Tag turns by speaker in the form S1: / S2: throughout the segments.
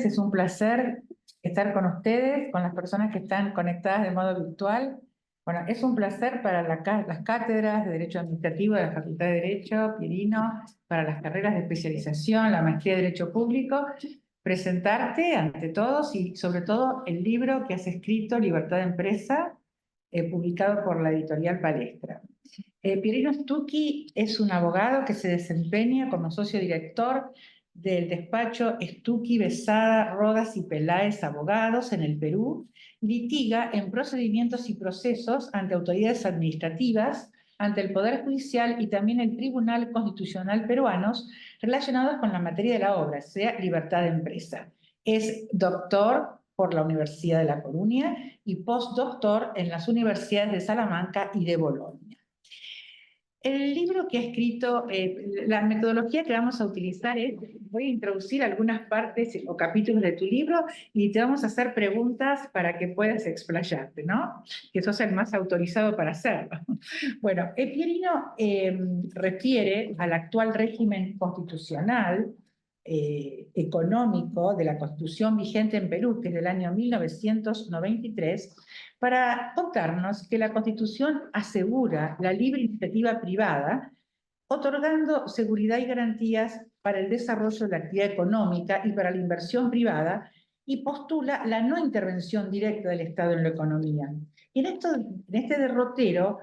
S1: noches, es un placer estar con ustedes, con las personas que están conectadas de modo virtual. Bueno, es un placer para las cátedras de Derecho Administrativo de la Facultad de Derecho, Pierino, para las carreras de especialización, la maestría de Derecho Público, presentarte ante todos y sobre todo el libro que has escrito, Libertad de Empresa, publicado por la editorial Palestra. Pierino Stucchi es un abogado que se desempeña como socio director del despacho Stucchi, Besada, Rodas y Peláez Abogados en el Perú. Litiga en procedimientos y procesos ante autoridades administrativas, ante el Poder Judicial y también el Tribunal Constitucional peruanos relacionados con la materia de la obra, sea libertad de empresa. Es doctor por la Universidad de La Coruña y postdoctor en las universidades de Salamanca y de Bolonia. El libro que ha escrito, la metodología que vamos a utilizar es, voy a introducir algunas partes o capítulos de tu libro y te vamos a hacer preguntas para que puedas explayarte, ¿no? Que sos el más autorizado para hacerlo. Bueno, Pierino refiere al actual régimen constitucional económico de la Constitución vigente en Perú, que es del año 1993, para contarnos que la Constitución asegura la libre iniciativa privada, otorgando seguridad y garantías para el desarrollo de la actividad económica y para la inversión privada, y postula la no intervención directa del Estado en la economía. Y en este derrotero,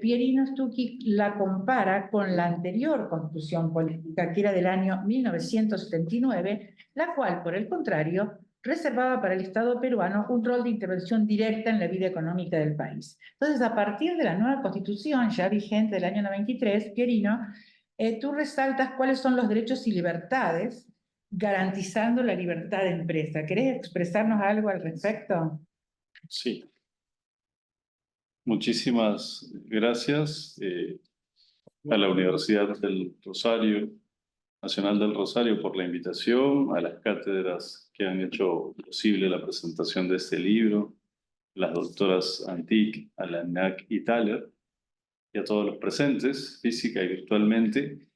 S1: Pierino Stucchi la compara con la anterior Constitución Política, que era del año 1979, la cual, por el contrario, reservaba para el Estado peruano un rol de intervención directa en la vida económica del país. Entonces, a partir de la nueva Constitución, ya vigente del año 93, Pierino, tú resaltas cuáles son los derechos y libertades garantizando la libertad de empresa. ¿Querés expresarnos algo al respecto?
S2: Sí. Muchísimas gracias a la Universidad del Rosario, Nacional del Rosario, por la invitación, a las cátedras que han hecho posible la presentación de este libro, las doctoras Antic, Alanak y Thaler, y a todos los presentes, física y virtualmente.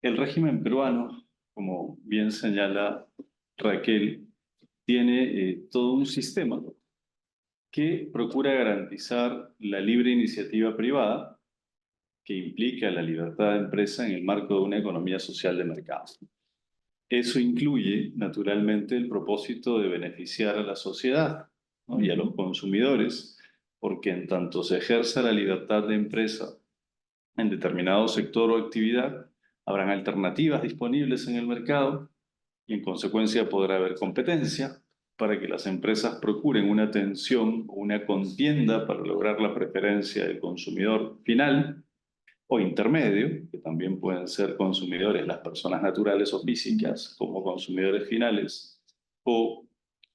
S2: El régimen peruano, como bien señala Raquel, tiene todo un sistema que procura garantizar la libre iniciativa privada, que implica la libertad de empresa en el marco de una economía social de mercado. Eso incluye, naturalmente, el propósito de beneficiar a la sociedad, ¿no? Y a los consumidores, porque en tanto se ejerza la libertad de empresa en determinado sector o actividad, habrán alternativas disponibles en el mercado y en consecuencia podrá haber competencia para que las empresas procuren una tensión o una contienda para lograr la preferencia del consumidor final o intermedio, que también pueden ser consumidores, las personas naturales o físicas como consumidores finales, o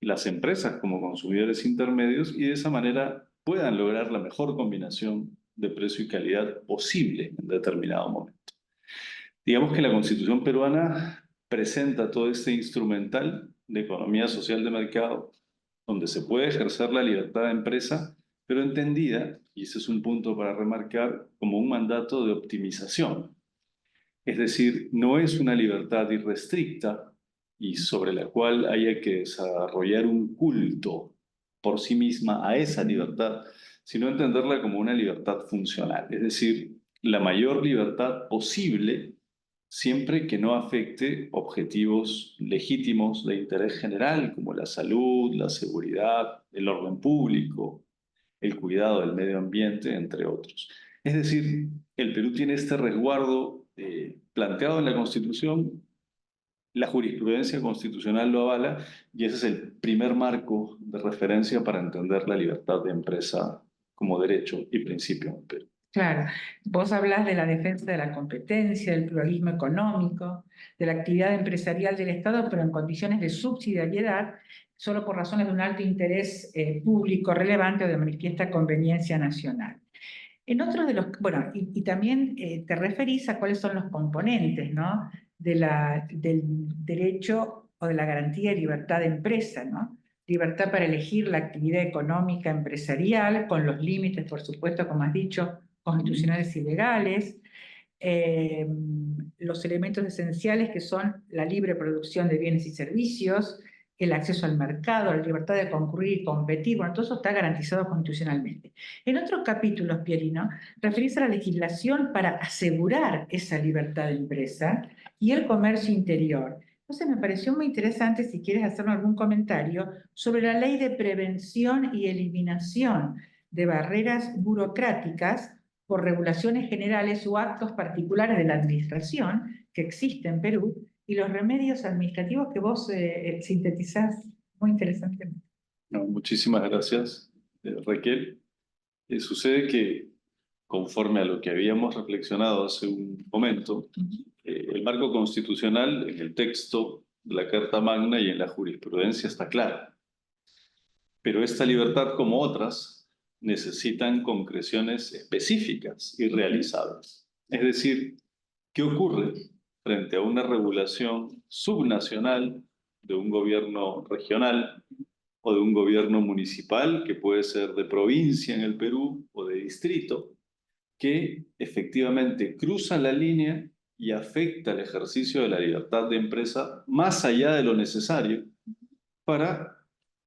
S2: las empresas como consumidores intermedios, y de esa manera puedan lograr la mejor combinación de precio y calidad posible en determinado momento. Digamos que la Constitución peruana presenta todo este instrumental de economía social de mercado, donde se puede ejercer la libertad de empresa, pero entendida, y ese es un punto para remarcar, como un mandato de optimización. Es decir, no es una libertad irrestricta y sobre la cual haya que desarrollar un culto por sí misma a esa libertad, sino entenderla como una libertad funcional, es decir, la mayor libertad posible siempre que no afecte objetivos legítimos de interés general, como la salud, la seguridad, el orden público, el cuidado del medio ambiente, entre otros. Es decir, el Perú tiene este resguardo planteado en la Constitución, la jurisprudencia constitucional lo avala, y ese es el primer marco de referencia para entender la libertad de empresa como derecho y principio en el Perú.
S1: Claro, vos hablas de la defensa de la competencia, del pluralismo económico, de la actividad empresarial del Estado, pero en condiciones de subsidiariedad, solo por razones de un alto interés público relevante o de manifiesta conveniencia nacional. En otros de los, bueno, y también te referís a cuáles son los componentes, ¿no? Del derecho o de la garantía de libertad de empresa, ¿no? Libertad para elegir la actividad económica empresarial, con los límites, por supuesto, como has dicho, constitucionales y legales, los elementos esenciales que son la libre producción de bienes y servicios, el acceso al mercado, la libertad de concurrir y competir, bueno, todo eso está garantizado constitucionalmente. En otros capítulos, Pierino, referís a la legislación para asegurar esa libertad de empresa y el comercio interior. Entonces me pareció muy interesante, si quieres hacerme algún comentario, sobre la ley de prevención y eliminación de barreras burocráticas por regulaciones generales o actos particulares de la administración que existe en Perú, y los remedios administrativos que vos sintetizás muy interesantemente.
S2: No, muchísimas gracias, Raquel. Sucede que, conforme a lo que habíamos reflexionado hace un momento, el marco constitucional en el texto de la Carta Magna y en la jurisprudencia está claro. Pero esta libertad, como otras, necesitan concreciones específicas y realizables. Es decir, ¿qué ocurre frente a una regulación subnacional de un gobierno regional o de un gobierno municipal, que puede ser de provincia en el Perú o de distrito, que efectivamente cruza la línea y afecta el ejercicio de la libertad de empresa más allá de lo necesario para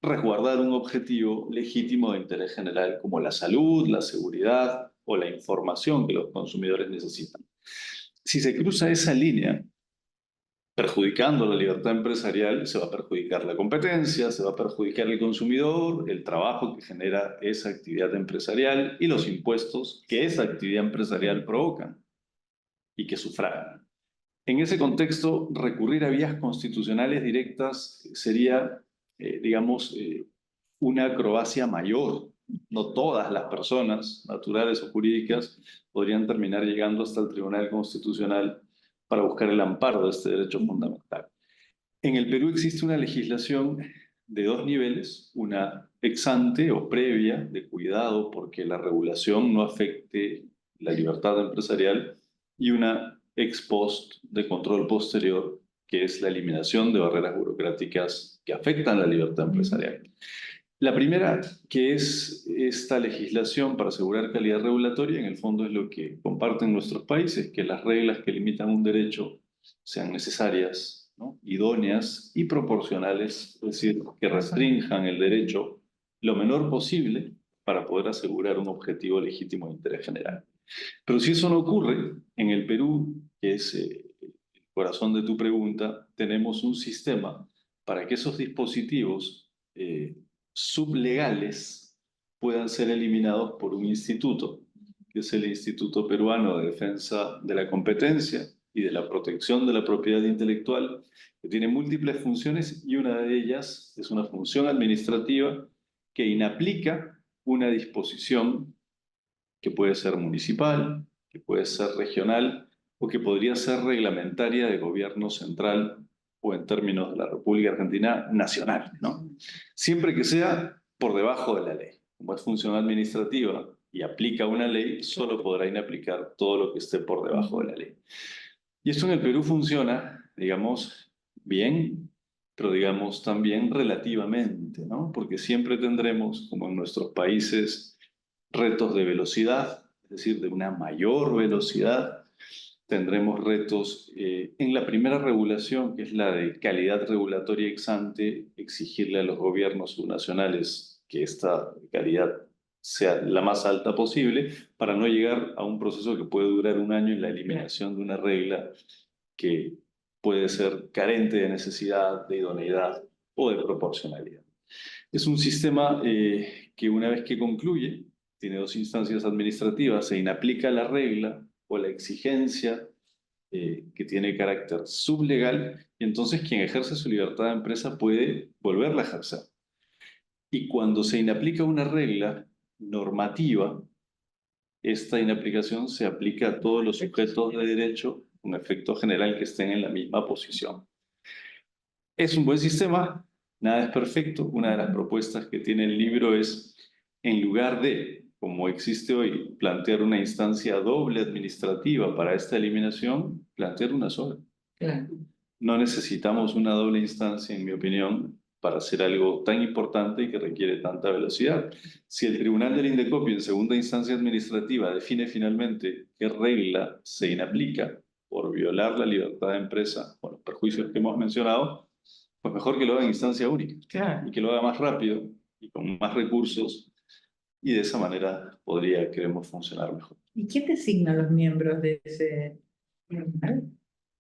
S2: resguardar un objetivo legítimo de interés general como la salud, la seguridad o la información que los consumidores necesitan? Si se cruza esa línea, perjudicando la libertad empresarial, se va a perjudicar la competencia, se va a perjudicar el consumidor, el trabajo que genera esa actividad empresarial y los impuestos que esa actividad empresarial provocan y que sufragan. En ese contexto, recurrir a vías constitucionales directas sería, una acrobacia mayor. No todas las personas, naturales o jurídicas, podrían terminar llegando hasta el Tribunal Constitucional para buscar el amparo de este derecho fundamental. En el Perú existe una legislación de dos niveles, una ex ante o previa de cuidado porque la regulación no afecte la libertad empresarial, y una ex post de control posterior, que es la eliminación de barreras burocráticas que afectan la libertad empresarial. La primera, que es esta legislación para asegurar calidad regulatoria, en el fondo es lo que comparten nuestros países, que las reglas que limitan un derecho sean necesarias, ¿no?, idóneas y proporcionales, es decir, que restrinjan el derecho lo menor posible para poder asegurar un objetivo legítimo de interés general. Pero si eso no ocurre, en el Perú, que es el corazón de tu pregunta, tenemos un sistema para que esos dispositivos sublegales puedan ser eliminados por un instituto, que es el Instituto Peruano de Defensa de la Competencia y de la Protección de la Propiedad Intelectual, que tiene múltiples funciones, y una de ellas es una función administrativa que inaplica una disposición que puede ser municipal, que puede ser regional o que podría ser reglamentaria de gobierno central o, en términos de la República Argentina, nacional, ¿no? Siempre que sea por debajo de la ley. Como es función administrativa y aplica una ley, solo podrá inaplicar todo lo que esté por debajo de la ley. Y esto en el Perú funciona, digamos, bien, pero digamos también relativamente, ¿no? Porque siempre tendremos, como en nuestros países, retos de velocidad, es decir, de una mayor velocidad. Tendremos retos en la primera regulación, que es la de calidad regulatoria ex ante, exigirle a los gobiernos subnacionales que esta calidad sea la más alta posible para no llegar a un proceso que puede durar un año en la eliminación de una regla que puede ser carente de necesidad, de idoneidad o de proporcionalidad. Es un sistema que, una vez que concluye, tiene dos instancias administrativas: se inaplica la regla o la exigencia que tiene carácter sublegal, y entonces quien ejerce su libertad de empresa puede volverla a ejercer. Y cuando se inaplica una regla normativa, esta inaplicación se aplica a todos los sujetos de derecho con efecto general que estén en la misma posición. Es un buen sistema, nada es perfecto. Una de las propuestas que tiene el libro es, en lugar de, como existe hoy, plantear una instancia doble administrativa para esta eliminación, plantear una sola.
S1: Claro.
S2: No necesitamos una doble instancia, en mi opinión, para hacer algo tan importante y que requiere tanta velocidad. Si el Tribunal del Indecopio, en segunda instancia administrativa, define finalmente qué regla se inaplica por violar la libertad de empresa o los perjuicios que hemos mencionado, pues mejor que lo haga en instancia única
S1: Claro.
S2: y que lo haga más rápido y con más recursos, y de esa manera podría, creemos, funcionar mejor.
S1: ¿Y quién designa a los miembros de ese tribunal?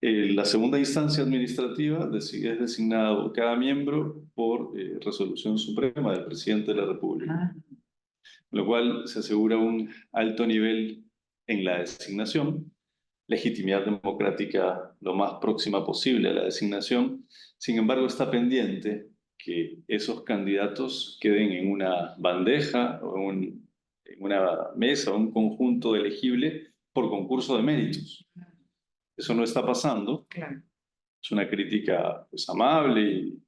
S2: La segunda instancia administrativa es designado cada miembro por resolución suprema del presidente de la República,
S1: Ah,
S2: lo cual se asegura un alto nivel en la designación, legitimidad democrática lo más próxima posible a la designación. Sin embargo, está pendiente que esos candidatos queden en una bandeja o en una mesa o un conjunto elegible por concurso de méritos. Eso no está pasando.
S1: claro,
S2: Es una crítica pues, amable y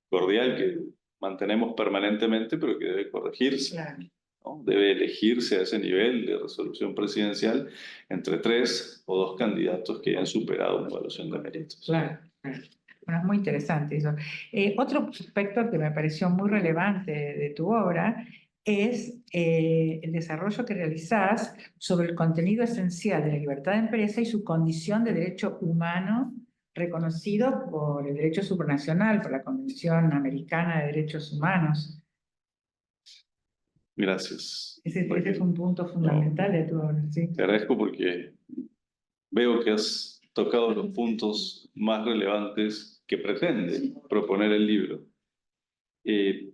S2: cordial que mantenemos permanentemente, pero que debe corregirse.
S1: claro.
S2: ¿No? Debe elegirse a ese nivel de resolución presidencial entre 3 o 2 candidatos que hayan superado una evaluación de méritos.
S1: Claro, claro. Bueno, es muy interesante eso. Otro aspecto que me pareció muy relevante de tu obra es el desarrollo que realizás sobre el contenido esencial de la libertad de empresa y su condición de derecho humano reconocido por el derecho supranacional, por la Convención Americana de Derechos Humanos.
S2: Gracias.
S1: Ese es un punto fundamental de tu obra, ¿sí?
S2: Te agradezco porque veo que has tocado los puntos más relevantes que pretende proponer el libro. ¿Qué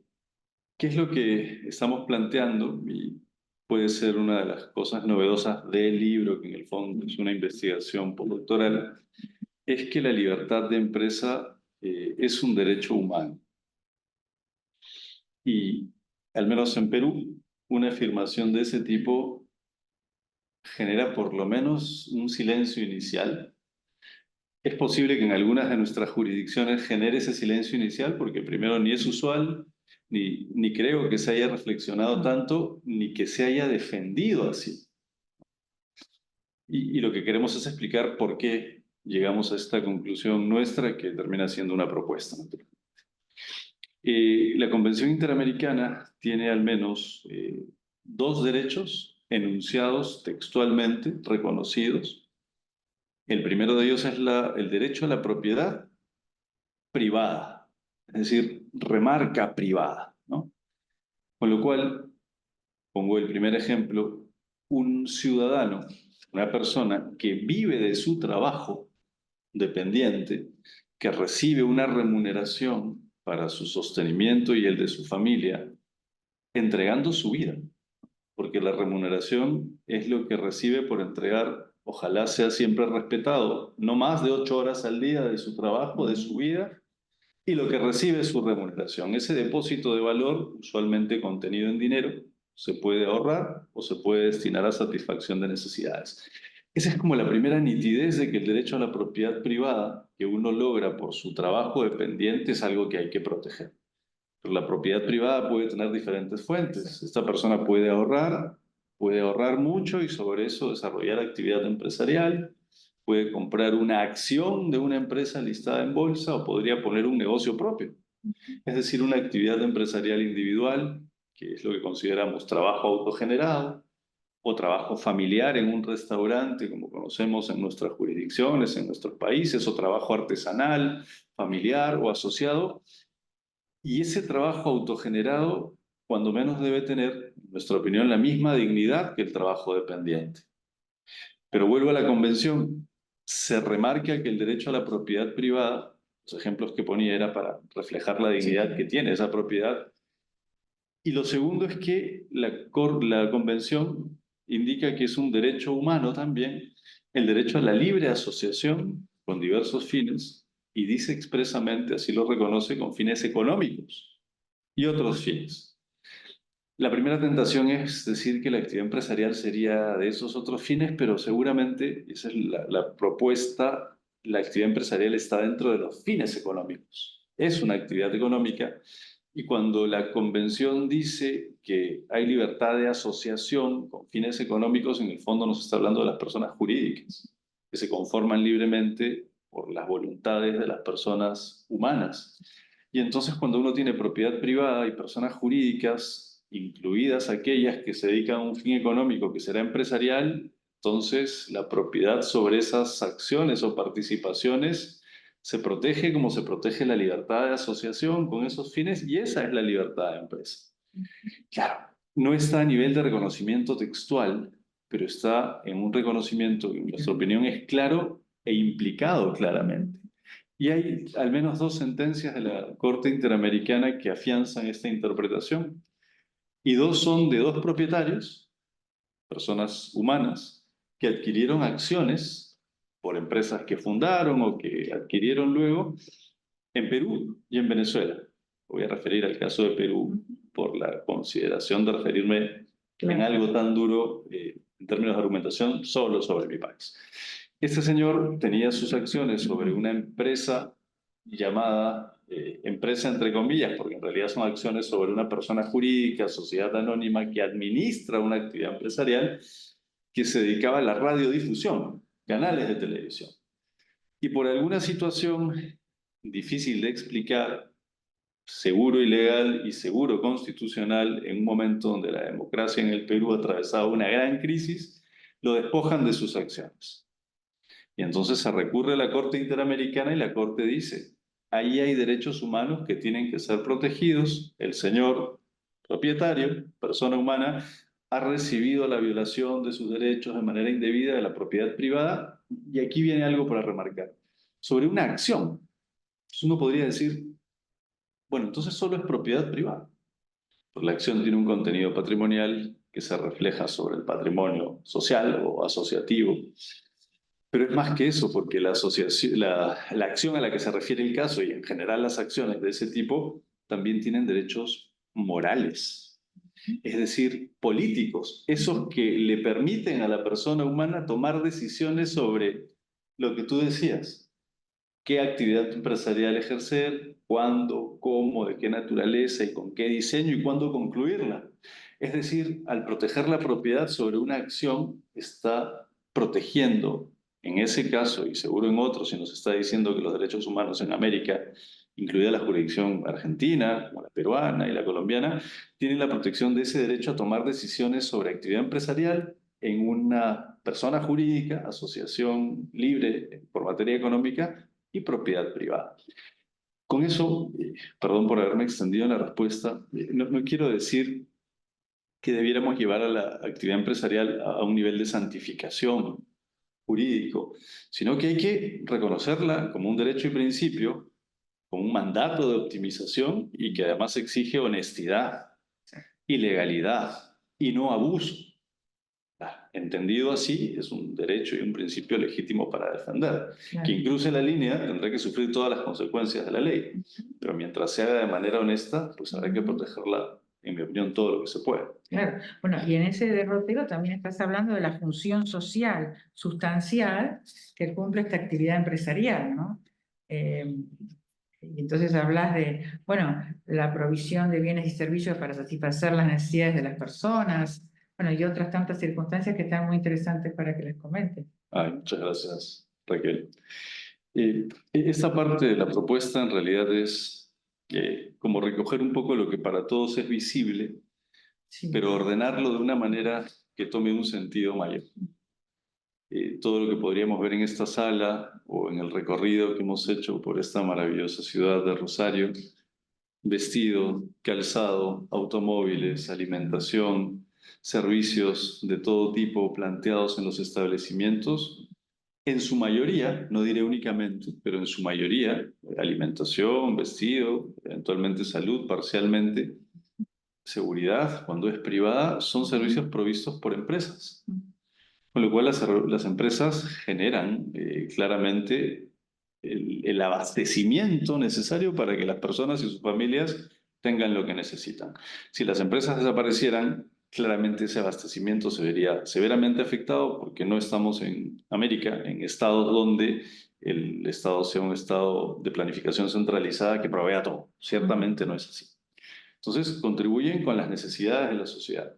S2: es lo que estamos planteando? Y puede ser una de las cosas novedosas del libro, que en el fondo es una investigación postdoctoral, es que la libertad de empresa es un derecho humano. Y al menos en Perú, una afirmación de ese tipo genera por lo menos un silencio inicial. Es posible que en algunas de nuestras jurisdicciones genere ese silencio inicial porque primero ni es usual, ni creo que se haya reflexionado tanto, ni que se haya defendido así. Y lo que queremos es explicar por qué llegamos a esta conclusión nuestra que termina siendo una propuesta. La Convención Interamericana tiene al menos 2 derechos enunciados textualmente, reconocidos. El primero de ellos es el derecho a la propiedad privada, es decir, remarca privada, ¿no? Con lo cual, pongo el primer ejemplo, un ciudadano, una persona que vive de su trabajo dependiente, que recibe una remuneración para su sostenimiento y el de su familia, entregando su vida, porque la remuneración es lo que recibe por entregar, ojalá sea siempre respetado, no más de 8 horas al día de su trabajo, de su vida, y lo que recibe es su remuneración. Ese depósito de valor, usualmente contenido en dinero, se puede ahorrar o se puede destinar a satisfacción de necesidades. Esa es como la primera nitidez de que el derecho a la propiedad privada que uno logra por su trabajo dependiente es algo que hay que proteger. Pero la propiedad privada puede tener diferentes fuentes. Esta persona puede ahorrar mucho y sobre eso desarrollar actividad empresarial, puede comprar una acción de una empresa listada en bolsa o podría poner un negocio propio. Es decir, una actividad empresarial individual, que es lo que consideramos trabajo autogenerado, o trabajo familiar en un restaurante, como conocemos en nuestras jurisdicciones, en nuestros países, o trabajo artesanal, familiar o asociado. Y ese trabajo autogenerado, cuando menos debe tener, en nuestra opinión, la misma dignidad que el trabajo dependiente. Pero vuelvo a la convención, se remarca que el derecho a la propiedad privada, los ejemplos que ponía era para reflejar la dignidad que tiene esa propiedad. Y lo segundo es que la convención indica que es un derecho humano también el derecho a la libre asociación con diversos fines y dice expresamente, así lo reconoce, con fines económicos y otros fines. La primera tentación es decir que la actividad empresarial sería de esos otros fines, pero seguramente, esa es la propuesta, la actividad empresarial está dentro de los fines económicos. Es una actividad económica y cuando la convención dice que hay libertad de asociación con fines económicos, en el fondo nos está hablando de las personas jurídicas, que se conforman libremente por las voluntades de las personas humanas. Y entonces cuando uno tiene propiedad privada y personas jurídicas, incluidas aquellas que se dedican a un fin económico que será empresarial, entonces la propiedad sobre esas acciones o participaciones Se protege como se protege la libertad de asociación con esos fines y esa es la libertad de empresa. Claro, no está a nivel de reconocimiento textual, pero está en un reconocimiento que en nuestra opinión es claro e implicado claramente. Y hay al menos 2 sentencias de la Corte Interamericana que afianzan esta interpretación. Y 2 son de 2 propietarios, personas humanas, que adquirieron acciones por empresas que fundaron o que adquirieron luego en Perú y en Venezuela. Voy a referir al caso de Perú por la consideración de referirme en algo tan duro en términos de argumentación solo sobre mi país. Este señor tenía sus acciones sobre una empresa llamada empresa entre comillas, porque en realidad son acciones sobre una persona jurídica, sociedad anónima que administra una actividad empresarial que se dedicaba a la radiodifusión, canales de televisión. Y por alguna situación difícil de explicar, seguro ilegal y seguro constitucional, en un momento donde la democracia en el Perú atravesaba una gran crisis, lo despojan de sus acciones. Y entonces se recurre a la Corte Interamericana y la Corte dice, ahí hay derechos humanos que tienen que ser protegidos. El señor propietario, persona humana, ha recibido la violación de sus derechos de manera indebida de la propiedad privada. Y aquí viene algo para remarcar. Sobre una acción. Entonces uno podría decir, bueno, entonces solo es propiedad privada. Pues la acción tiene un contenido patrimonial que se refleja sobre el patrimonio social o asociativo. Pero es más que eso, porque la asociación, la acción a la que se refiere el caso y en general las acciones de ese tipo también tienen derechos morales, es decir, políticos, esos que le permiten a la persona humana tomar decisiones sobre lo que tú decías, qué actividad empresarial ejercer, cuándo, cómo, de qué naturaleza y con qué diseño y cuándo concluirla. Es decir, al proteger la propiedad sobre una acción, está protegiendo, en ese caso y seguro en otros, y nos está diciendo que los derechos humanos en América, incluida la jurisdicción argentina, como la peruana y la colombiana, tienen la protección de ese derecho a tomar decisiones sobre actividad empresarial en una persona jurídica, asociación libre por materia económica, y propiedad privada. Con eso, perdón por haberme extendido en la respuesta, no quiero decir que debiéramos llevar a la actividad empresarial a un nivel de santificación jurídico, sino que hay que reconocerla como un derecho y principio, como un mandato de optimización y que además exige honestidad y legalidad y no abuso. Entendido así, es un derecho y un principio legítimo para defender.
S1: Claro.
S2: Quien cruce la línea tendrá que sufrir todas las consecuencias de la ley, pero mientras se haga de manera honesta, pues habrá que protegerla, en mi opinión, todo lo que se pueda.
S1: Claro, bueno, y en ese derrotero también estás hablando de la función social sustancial que cumple esta actividad empresarial, ¿no? Y entonces hablas de, bueno, la provisión de bienes y servicios para satisfacer las necesidades de las personas, bueno, y otras tantas circunstancias que están muy interesantes para que les comente.
S2: Ay, muchas gracias, Raquel. Esta parte de la propuesta en realidad es como recoger un poco lo que para todos es visible,
S1: Sí.
S2: pero ordenarlo de una manera que tome un sentido mayor. Todo lo que podríamos ver en esta sala o en el recorrido que hemos hecho por esta maravillosa ciudad de Rosario, vestido, calzado, automóviles, alimentación, servicios de todo tipo planteados en los establecimientos, en su mayoría, no diré únicamente, pero en su mayoría, alimentación, vestido, eventualmente salud, parcialmente, seguridad, cuando es privada, son servicios provistos por empresas. Con lo cual las empresas generan claramente el abastecimiento necesario para que las personas y sus familias tengan lo que necesitan. Si las empresas desaparecieran, claramente ese abastecimiento se vería severamente afectado porque no estamos en América, en estados donde el Estado sea un estado de planificación centralizada que provea todo. Ciertamente no es así. Entonces, contribuyen con las necesidades de la sociedad.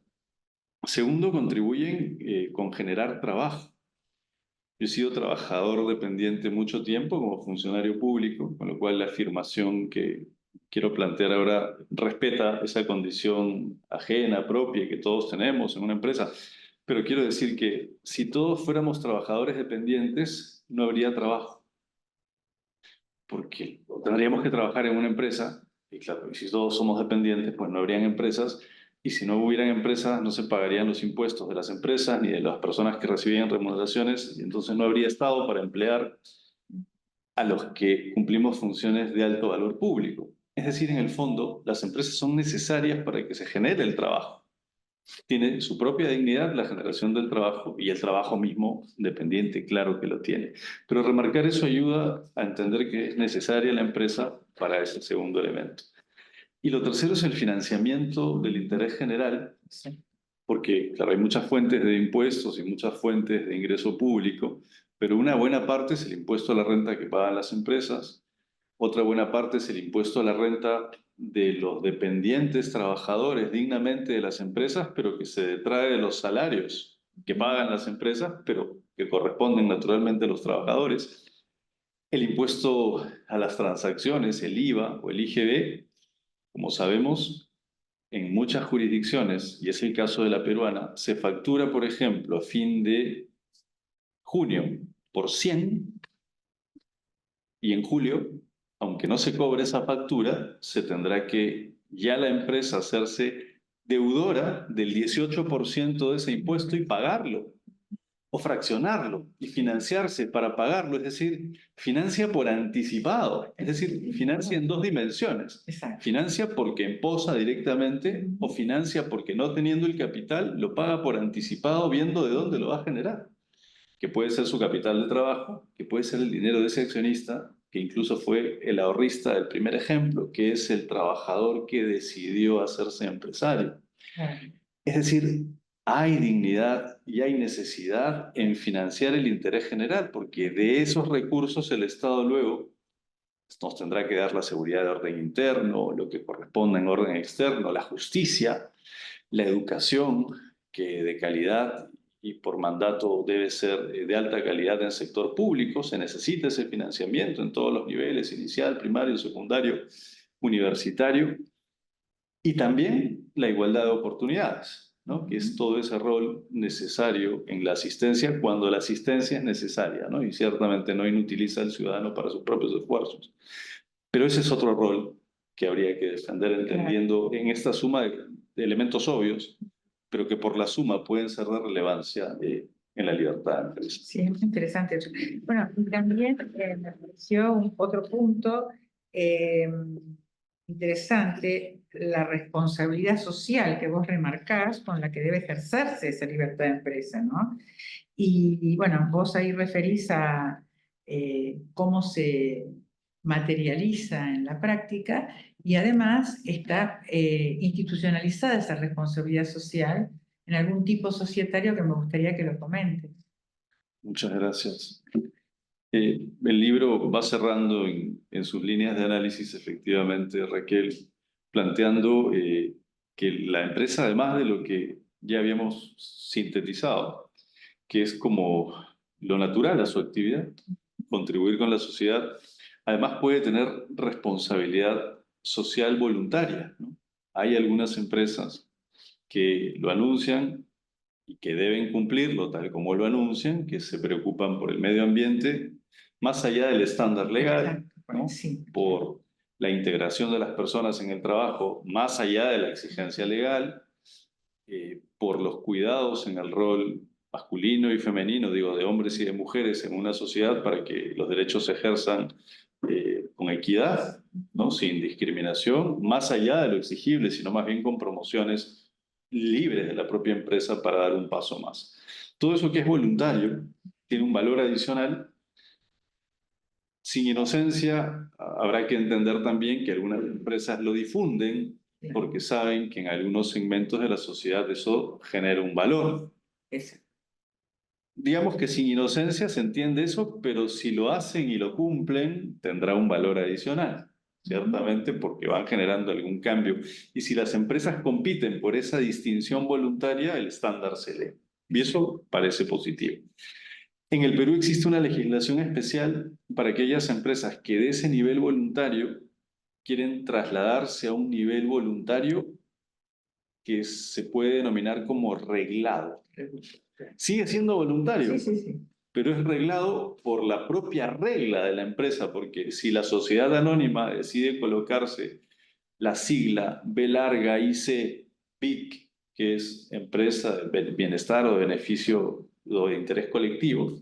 S2: Segundo, contribuyen con generar trabajo. Yo he sido trabajador dependiente mucho tiempo como funcionario público, con lo cual la afirmación que quiero plantear ahora respeta esa condición ajena, propia que todos tenemos en una empresa. Pero quiero decir que si todos fuéramos trabajadores dependientes, no habría trabajo. porque tendríamos que trabajar en una empresa, y claro, si todos somos dependientes, pues no habrían empresas, y si no hubieran empresas, no se pagarían los impuestos de las empresas ni de las personas que recibían remuneraciones, y entonces no habría Estado para emplear a los que cumplimos funciones de alto valor público. Es decir, en el fondo, las empresas son necesarias para que se genere el trabajo. Tiene su propia dignidad la generación del trabajo y el trabajo mismo dependiente, claro que lo tiene. Pero remarcar eso ayuda a entender que es necesaria la empresa para ese segundo elemento. Y lo tercero es el financiamiento del interés general, porque, claro, hay muchas fuentes de impuestos y muchas fuentes de ingreso público, pero una buena parte es el impuesto a la renta que pagan las empresas, otra buena parte es el impuesto a la renta de los dependientes trabajadores dignamente de las empresas, pero que se detrae de los salarios que pagan las empresas, pero que corresponden naturalmente a los trabajadores. El impuesto a las transacciones, el IVA o el IGB, como sabemos, en muchas jurisdicciones, y es el caso de la peruana, se factura, por ejemplo, a fin de junio por 100 y en julio, aunque no se cobre esa factura, se tendrá que ya la empresa hacerse deudora del 18% de ese impuesto y pagarlo, o fraccionarlo y financiarse para pagarlo, es decir, financia por anticipado, es decir, financia en dos dimensiones.
S1: Exacto.
S2: Financia porque emposa directamente o financia porque no teniendo el capital lo paga por anticipado viendo de dónde lo va a generar, que puede ser su capital de trabajo, que puede ser el dinero de ese accionista, que incluso fue el ahorrista del primer ejemplo, que es el trabajador que decidió hacerse empresario. Es decir, hay dignidad y hay necesidad en financiar el interés general, porque de esos recursos el Estado luego nos tendrá que dar la seguridad de orden interno, lo que corresponda en orden externo, la justicia, la educación, que de calidad y por mandato debe ser de alta calidad en el sector público. Se necesita ese financiamiento en todos los niveles, inicial, primario, secundario, universitario, y también la igualdad de oportunidades, ¿no? Que es todo ese rol necesario en la asistencia cuando la asistencia es necesaria, ¿no? Y ciertamente no inutiliza al ciudadano para sus propios esfuerzos. Pero ese es otro rol que habría que defender entendiendo en esta suma de elementos obvios, pero que por la suma pueden ser de relevancia en la libertad de empresa.
S1: Sí, es muy interesante. Bueno, y también me pareció otro punto interesante, la responsabilidad social que vos remarcás con la que debe ejercerse esa libertad de empresa, ¿no? Y bueno, vos ahí referís a cómo se materializa en la práctica y además está institucionalizada esa responsabilidad social en algún tipo societario que me gustaría que lo comente.
S2: Muchas gracias. El libro va cerrando en sus líneas de análisis, efectivamente, Raquel, planteando que la empresa, además de lo que ya habíamos sintetizado, que es como lo natural a su actividad, contribuir con la sociedad, además puede tener responsabilidad social voluntaria, ¿no? Hay algunas empresas que lo anuncian y que deben cumplirlo tal como lo anuncian, que se preocupan por el medio ambiente, más allá del estándar legal, ¿no?
S1: Sí.
S2: Por la integración de las personas en el trabajo, más allá de la exigencia legal, por los cuidados en el rol masculino y femenino, digo, de hombres y de mujeres en una sociedad para que los derechos se ejerzan con equidad, ¿no? Sin discriminación, más allá de lo exigible, sino más bien con promociones libres de la propia empresa para dar un paso más. Todo eso que es voluntario tiene un valor adicional. Sin inocencia, habrá que entender también que algunas empresas lo difunden porque saben que en algunos segmentos de la sociedad eso genera un valor. Digamos que sin inocencia se entiende eso, pero si lo hacen y lo cumplen, tendrá un valor adicional, ciertamente porque van generando algún cambio. Y si las empresas compiten por esa distinción voluntaria, el estándar se eleva. Y eso parece positivo. En el Perú existe una legislación especial para aquellas empresas que de ese nivel voluntario quieren trasladarse a un nivel voluntario que se puede denominar como reglado. Sigue siendo voluntario,
S1: Sí.
S2: pero es reglado por la propia regla de la empresa, porque si la sociedad anónima decide colocarse la sigla B larga IC BIC, que es empresa de bienestar o de beneficio o de interés colectivo,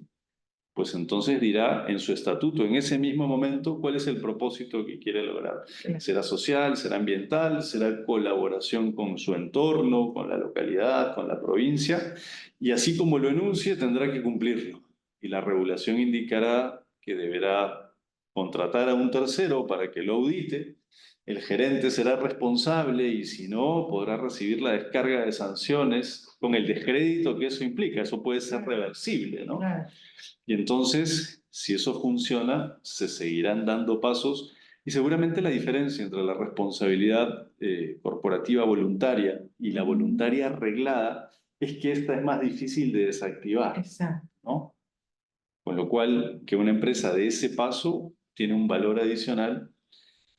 S2: pues entonces dirá en su estatuto, en ese mismo momento, cuál es el propósito que quiere lograr. ¿Será social, será ambiental, será colaboración con su entorno, con la localidad, con la provincia? Y así como lo enuncie, tendrá que cumplirlo. Y la regulación indicará que deberá contratar a un tercero para que lo audite. El gerente será responsable y si no, podrá recibir la descarga de sanciones con el descrédito que eso implica. Eso puede ser reversible, ¿no? Y entonces, si eso funciona, se seguirán dando pasos y seguramente la diferencia entre la responsabilidad corporativa voluntaria y la voluntaria reglada es que esta es más difícil de desactivar.
S1: Exacto.
S2: ¿No? Con lo cual, que una empresa dé ese paso tiene un valor adicional,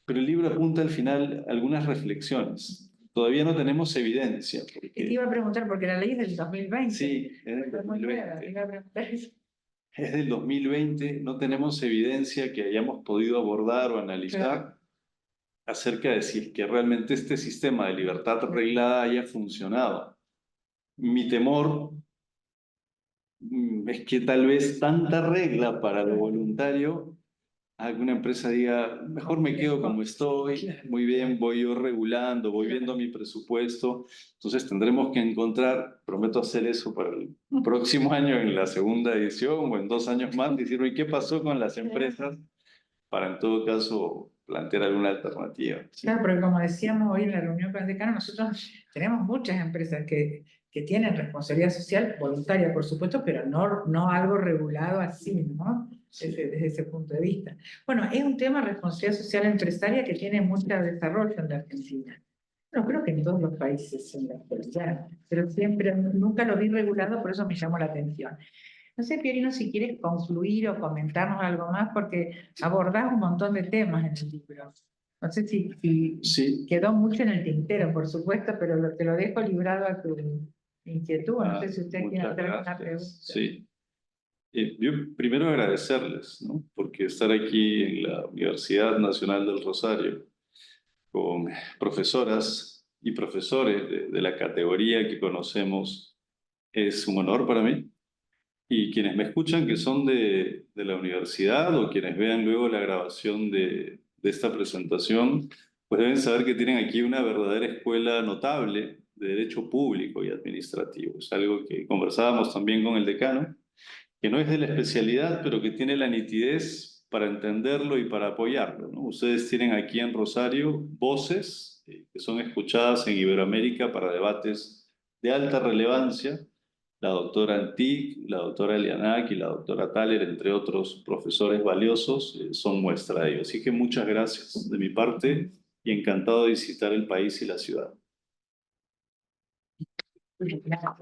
S2: pero el libro apunta al final algunas reflexiones. Todavía no tenemos evidencia.
S1: Te iba a preguntar, porque la ley es del 2020.
S2: Sí, es del
S1: Es muy nueva,
S2: 2020.
S1: te iba a preguntar eso.
S2: Es del 2020, no tenemos evidencia que hayamos podido abordar o analizar acerca de si es que realmente este sistema de libertad reglada haya funcionado. Mi temor es que tal vez tanta regla para lo voluntario, alguna empresa diga, mejor me quedo como estoy, muy bien, voy yo regulando, voy viendo mi presupuesto. Entonces tendremos que encontrar, prometo hacer eso para el próximo año en la segunda edición o en 2 años más, decir, ¿y qué pasó con las empresas? Para en todo caso plantear alguna alternativa. ¿Sí?
S1: Claro, porque como decíamos hoy en la reunión con el decano, nosotros tenemos muchas empresas que tienen responsabilidad social voluntaria, por supuesto, pero no algo regulado así, ¿no?
S2: Sí.
S1: Desde ese punto de vista. Bueno, es un tema de responsabilidad social empresaria que tiene mucho desarrollo en la Argentina. Bueno, creo que en todos los países en la actualidad, pero siempre, nunca lo vi regulado, por eso me llamó la atención. No sé, Pierino, si quieres concluir o comentarnos algo más, porque abordás un montón de temas en el libro. No sé si
S2: Sí.
S1: quedó mucho en el tintero, por supuesto, pero te lo dejo librado a tu inquietud. No sé si usted quiere hacer alguna pregunta.
S2: Sí. Yo primero agradecerles, ¿no? Porque estar aquí en la Universidad Nacional del Rosario con profesoras y profesores de la categoría que conocemos es un honor para mí. Y quienes me escuchan que son de la universidad o quienes vean luego la grabación de esta presentación, pues deben saber que tienen aquí una verdadera escuela notable de derecho público y administrativo. Es algo que conversábamos también con el decano, que no es de la especialidad, pero que tiene la nitidez para entenderlo y para apoyarlo, ¿no? Ustedes tienen aquí en Rosario voces que son escuchadas en Iberoamérica para debates de alta relevancia. La doctora Antic, la doctora Elianac y la doctora Thaler, entre otros profesores valiosos, son muestra de ello. Así que muchas gracias de mi parte y encantado de visitar el país y la ciudad.
S1: Gracias.